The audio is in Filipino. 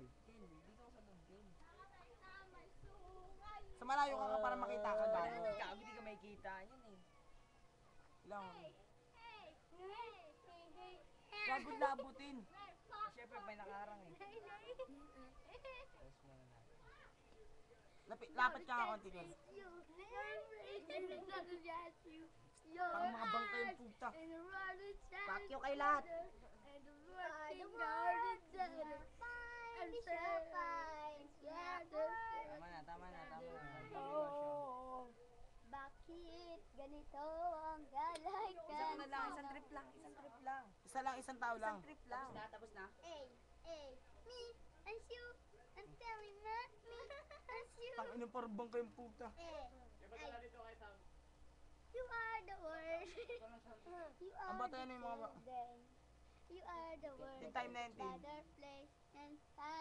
Dito ako sa loob, Ken. Sa malayo ka para makita ka ba? Gago, di ka makikita yan eh. Ilang? Hey! Gago labutin. Siyempre, may nakaharang eh. Tapos muna natin. Lapit ka nga konti Ken. Parang mga bangka yung puta. Fuck you kay lahat. Tama na. Bakit ganito ang galay ka? Isang na lang, isang trip lang. Isa lang, isang tao lang. Trip lang. Tapos na? Hey, me, and you, I'm telling me, and you. Tang ino parang bangka yung puta. You are the worst. You are Ang bata yan yung mga You are the worst. Yung time na yun, Tim. Better place and time.